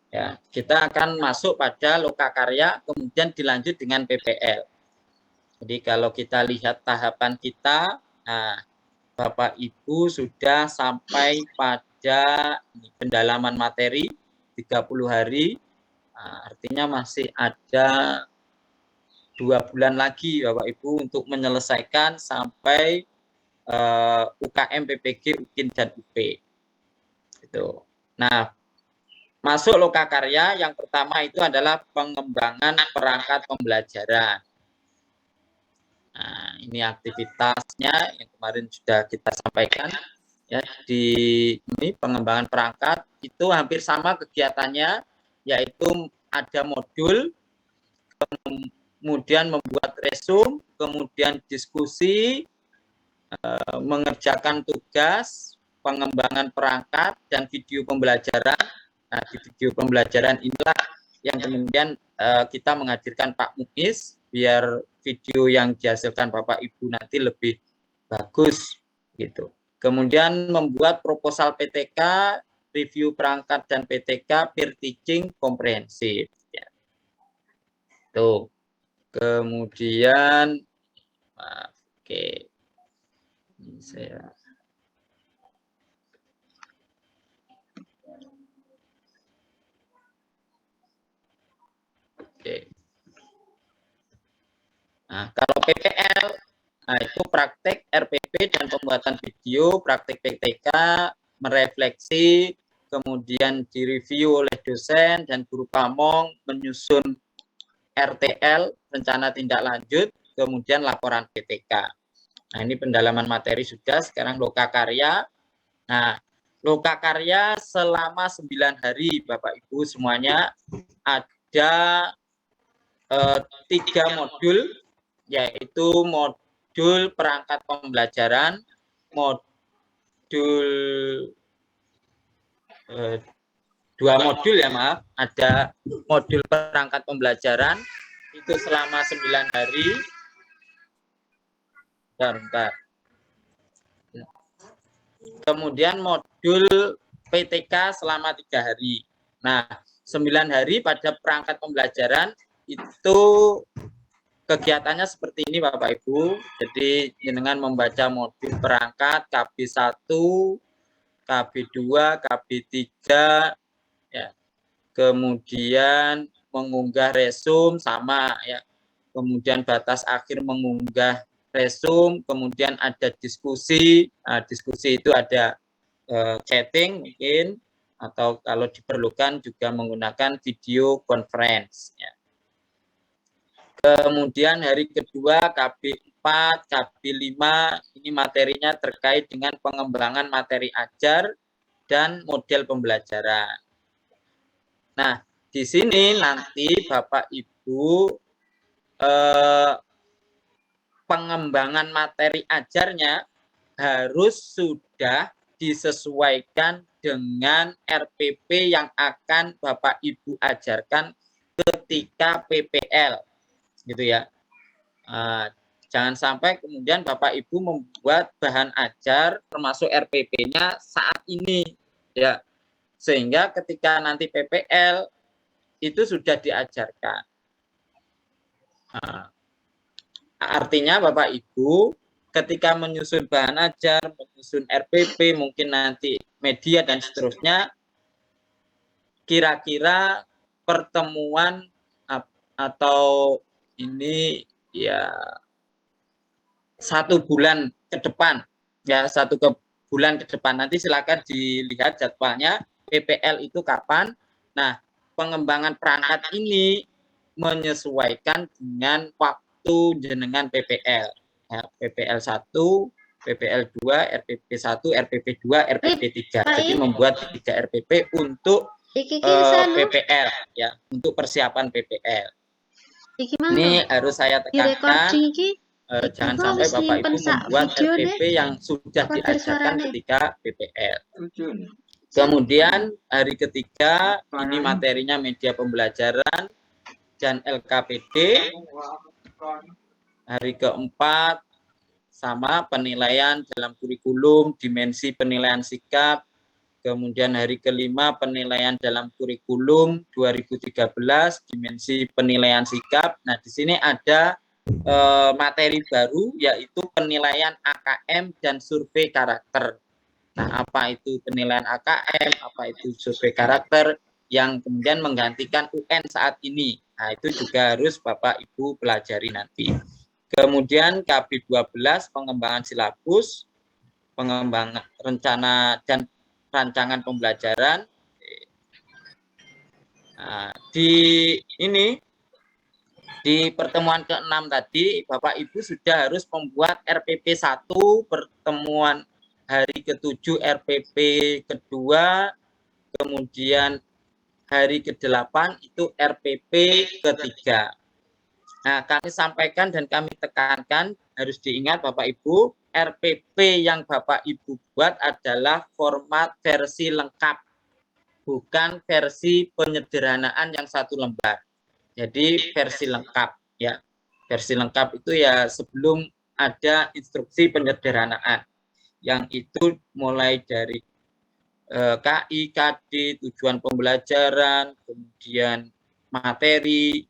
Ya, kita akan masuk pada lokakarya, kemudian dilanjut dengan PPL. Jadi kalau kita lihat tahapan kita, nah, Bapak Ibu sudah sampai pada pendalaman materi 30 hari, nah, artinya masih ada 2 bulan lagi Bapak Ibu untuk menyelesaikan sampai UKM, PPG, UKIN, dan UP. Itu. Nah, masuk lokakarya yang pertama itu adalah pengembangan perangkat pembelajaran. Nah, ini aktivitasnya yang kemarin sudah kita sampaikan ya, di ini pengembangan perangkat itu hampir sama kegiatannya, yaitu ada modul, kemudian membuat resume, kemudian diskusi, mengerjakan tugas, pengembangan perangkat, dan video pembelajaran. Nah, di video pembelajaran inilah yang kemudian kita menghadirkan Pak Muiz, biar video yang dihasilkan Bapak Ibu nanti lebih bagus gitu. Kemudian membuat proposal PTK, review perangkat dan PTK, peer teaching komprehensif. Ya. Tuh. Kemudian, oke, ini saya. Oke. Nah, kalau PPL, nah itu praktek RPP dan pembuatan video, praktek PTK, merefleksi, kemudian direview oleh dosen dan guru pamong, menyusun RTL, rencana tindak lanjut, kemudian laporan PTK. Nah, ini pendalaman materi sudah, sekarang lokakarya. Nah, lokakarya selama 9 hari, Bapak Ibu semuanya, ada 3 modul, yaitu modul perangkat pembelajaran, modul 2 modul ya maaf, ada modul perangkat pembelajaran itu selama 9 hari. Bentar. Kemudian modul PTK selama 3 hari. Nah, 9 hari pada perangkat pembelajaran itu kegiatannya seperti ini Bapak Ibu. Jadi dengan membaca modul perangkat KB1, KB2, KB3 ya. Kemudian mengunggah resume sama ya. Kemudian batas akhir mengunggah resume, kemudian ada diskusi. Nah, diskusi itu ada chatting mungkin, atau kalau diperlukan juga menggunakan video conference ya. Kemudian hari kedua KB4, KB5 ini materinya terkait dengan pengembangan materi ajar dan model pembelajaran. Nah, di sini nanti Bapak Ibu pengembangan materi ajarnya harus sudah disesuaikan dengan RPP yang akan Bapak Ibu ajarkan ketika PPL, gitu ya. Jangan sampai kemudian Bapak Ibu membuat bahan ajar termasuk RPP-nya saat ini, ya, sehingga ketika nanti PPL itu sudah diajarkan. Artinya Bapak Ibu ketika menyusun bahan ajar, menyusun RPP, mungkin nanti media dan seterusnya, kira-kira pertemuan atau ini ya 1 bulan ke depan, ya 1 bulan ke depan. Nanti silakan dilihat jadwalnya PPL itu kapan. Nah, pengembangan perangkat ini menyesuaikan dengan waktu jenengan PPL. Ya, PPL 1, PPL 2, RPP 1, RPP 2, RPP 3. Jadi membuat 3 RPP untuk PPL ya, untuk persiapan PPL. Ini harus saya tekankan, jangan sampai Bapak Ibu membuat RPP yang sudah diajarkan ketika PPL. Kemudian hari ketiga ini materinya media pembelajaran dan LKPD. Hari keempat sama penilaian dalam kurikulum, dimensi penilaian sikap, Kemudian hari kelima penilaian dalam kurikulum 2013, dimensi penilaian sikap. Nah, di sini ada materi baru yaitu penilaian AKM dan survei karakter. Nah, apa itu penilaian AKM, apa itu survei karakter yang kemudian menggantikan UN saat ini. Nah, itu juga harus Bapak Ibu pelajari nanti. Kemudian KB12 pengembangan silabus, pengembangan rencana dan rancangan pembelajaran. Nah, di pertemuan ke-6 tadi Bapak Ibu sudah harus membuat RPP 1, pertemuan hari ke-7 RPP kedua, kemudian hari ke-8 itu RPP ketiga. Nah, kami sampaikan dan kami tekankan, harus diingat Bapak Ibu, RPP yang Bapak Ibu buat adalah format versi lengkap, bukan versi penyederhanaan yang satu lembar. Jadi versi lengkap, ya. Versi lengkap itu ya sebelum ada instruksi penyederhanaan, yang itu mulai dari KI, KD, tujuan pembelajaran, kemudian materi,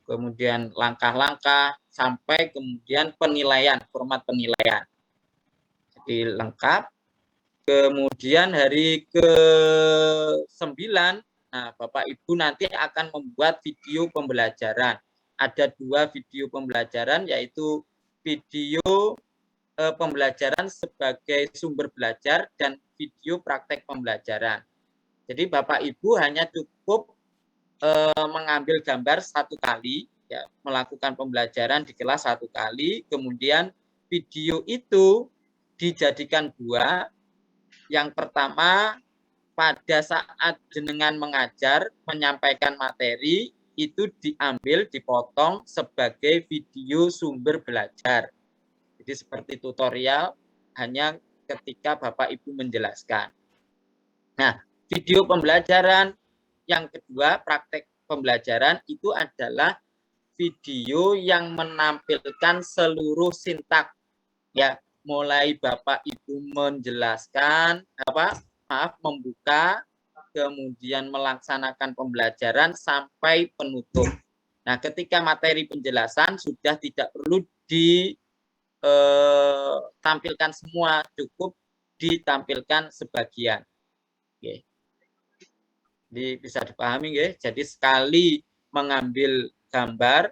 kemudian langkah-langkah, sampai kemudian penilaian, format penilaian. Jadi lengkap. Kemudian hari ke-9, nah Bapak Ibu nanti akan membuat video pembelajaran. Ada 2 video pembelajaran, yaitu video pembelajaran sebagai sumber belajar dan video praktek pembelajaran. Jadi Bapak Ibu hanya cukup mengambil gambar 1 kali, ya, melakukan pembelajaran di kelas 1 kali, kemudian video itu dijadikan 2. Yang pertama, pada saat jenengan mengajar, menyampaikan materi, itu diambil, dipotong sebagai video sumber belajar. Jadi seperti tutorial, hanya ketika Bapak Ibu menjelaskan. Nah, video pembelajaran yang kedua, praktek pembelajaran, itu adalah video yang menampilkan seluruh sintak, ya, mulai Bapak Ibu menjelaskan, membuka, kemudian melaksanakan pembelajaran sampai penutup. Nah, ketika materi penjelasan sudah tidak perlu ditampilkan semua, cukup ditampilkan sebagian. Oke. Jadi bisa dipahami, ya. Jadi sekali mengambil gambar,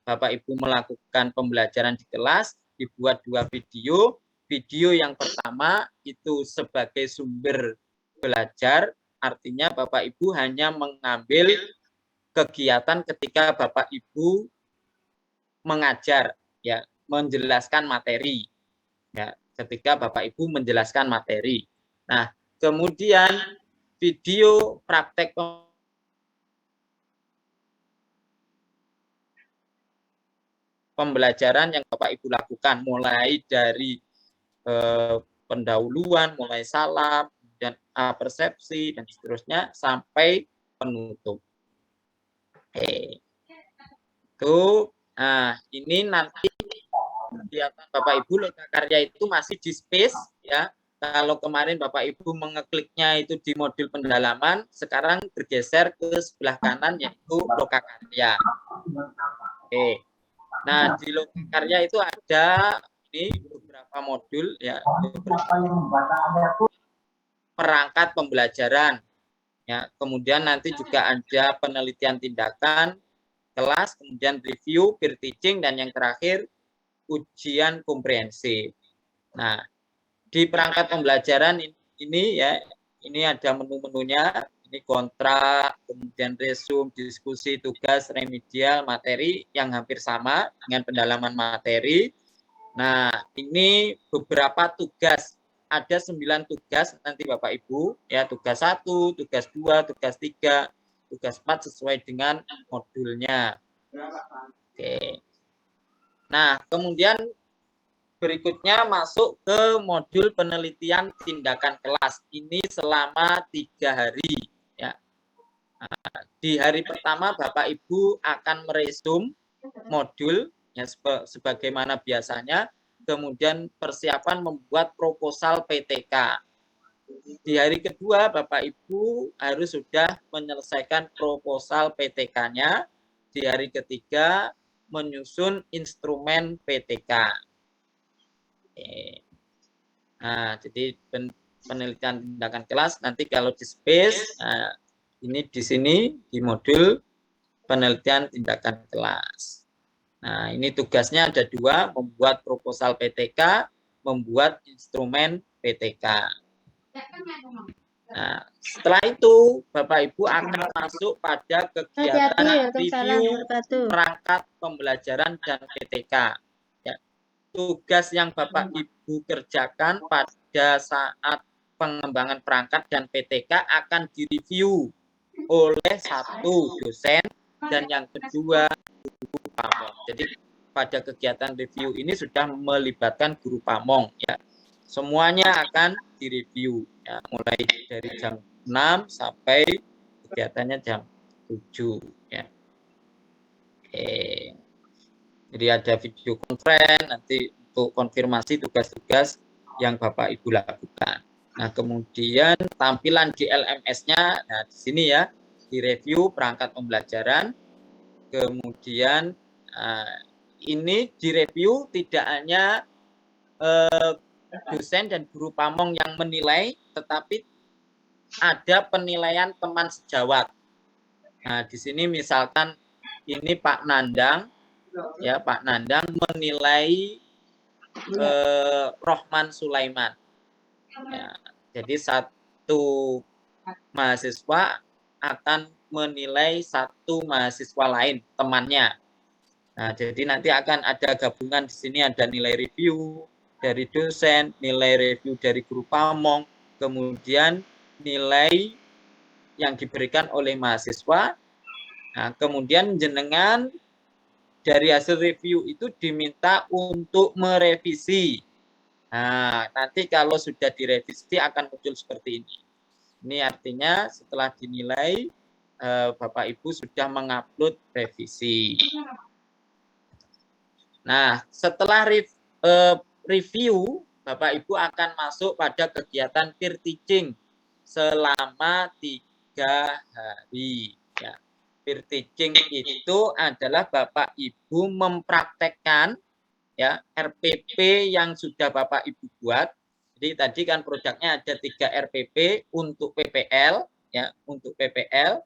Bapak Ibu melakukan pembelajaran di kelas, dibuat 2 video. Video yang pertama itu sebagai sumber belajar, artinya Bapak Ibu hanya mengambil kegiatan ketika Bapak Ibu mengajar, ya, menjelaskan materi, ya, ketika Bapak Ibu menjelaskan materi. Nah, kemudian video praktek pembelajaran yang Bapak Ibu lakukan, mulai dari pendahuluan, mulai salam, dan persepsi, dan seterusnya, sampai penutup. Oke. Itu, nah, ini nanti kegiatan Bapak Ibu lokakarya itu masih di space, ya. Kalau kemarin Bapak Ibu mengekliknya itu di modul pendalaman, sekarang bergeser ke sebelah kanan, yaitu lokakarya. Oke. Nah, di lokakarya itu ada ini beberapa modul, ya, perangkat pembelajaran, ya. Kemudian nanti juga ada penelitian tindakan kelas, kemudian review, peer teaching, dan yang terakhir ujian komprehensif. Nah, di perangkat pembelajaran ini, ya, ini ada menu-menunya. Ini kontrak, kemudian resume, diskusi, tugas, remedial, materi yang hampir sama dengan pendalaman materi. Nah, ini beberapa tugas. Ada 9 tugas nanti Bapak Ibu, ya, tugas 1, tugas 2, tugas 3, tugas 4 sesuai dengan modulnya. Oke. Nah, kemudian berikutnya masuk ke modul penelitian tindakan kelas. Ini selama 3 hari. Ya. Nah, di hari pertama Bapak Ibu akan meresum modul, ya, sebagaimana biasanya. Kemudian persiapan membuat proposal PTK. di hari kedua Bapak Ibu harus sudah menyelesaikan proposal PTK-nya. Di hari ketiga menyusun instrumen PTK. Nah, jadi penelitian tindakan kelas nanti kalau di space, nah, ini di sini di modul penelitian tindakan kelas. Nah, ini tugasnya ada dua, membuat proposal PTK, membuat instrumen PTK. Nah, setelah itu Bapak Ibu akan masuk pada kegiatan review perangkat pembelajaran dan PTK. Ya, tugas yang Bapak Ibu kerjakan pada saat pengembangan perangkat dan PTK akan direview oleh satu dosen dan yang kedua guru pamong. Jadi pada kegiatan review ini sudah melibatkan guru pamong ya. Semuanya akan direview ya, mulai dari jam 6 sampai kegiatannya jam 7 ya. Oke. Jadi ada video conference nanti untuk konfirmasi tugas-tugas yang Bapak Ibu lakukan. Nah, kemudian tampilan di LMS-nya, nah di sini ya, di review perangkat pembelajaran. Kemudian ini direview tidak hanya dosen dan guru pamong yang menilai, tetapi ada penilaian teman sejawat. Nah, di sini misalkan ini Pak Nandang, ya Pak Nandang menilai Rohman Sulaiman. Ya, jadi satu mahasiswa akan menilai satu mahasiswa lain temannya. Nah, jadi nanti akan ada gabungan di sini, ada nilai review dari dosen, nilai review dari guru pamong, kemudian nilai yang diberikan oleh mahasiswa. Nah, kemudian jenengan dari hasil review itu diminta untuk merevisi. Nah, nanti kalau sudah direvisi akan muncul seperti ini. Ini artinya setelah dinilai, Bapak Ibu sudah mengupload revisi. Nah, setelah review, Bapak Ibu akan masuk pada kegiatan peer teaching selama 3 hari. Ya. Peer teaching itu adalah Bapak Ibu mempraktekkan ya RPP yang sudah Bapak Ibu buat. Jadi tadi kan produknya ada 3 RPP untuk PPL, ya untuk PPL.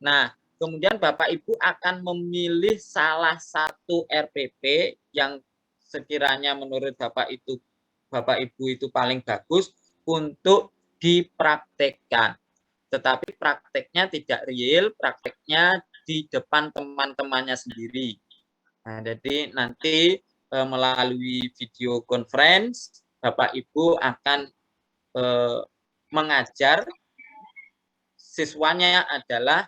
Nah, kemudian Bapak Ibu akan memilih salah satu RPP yang sekiranya menurut Bapak Ibu itu paling bagus untuk dipraktekkan. Tetapi prakteknya tidak real, prakteknya di depan teman-temannya sendiri. Nah, jadi nanti melalui video conference Bapak Ibu akan mengajar, siswanya adalah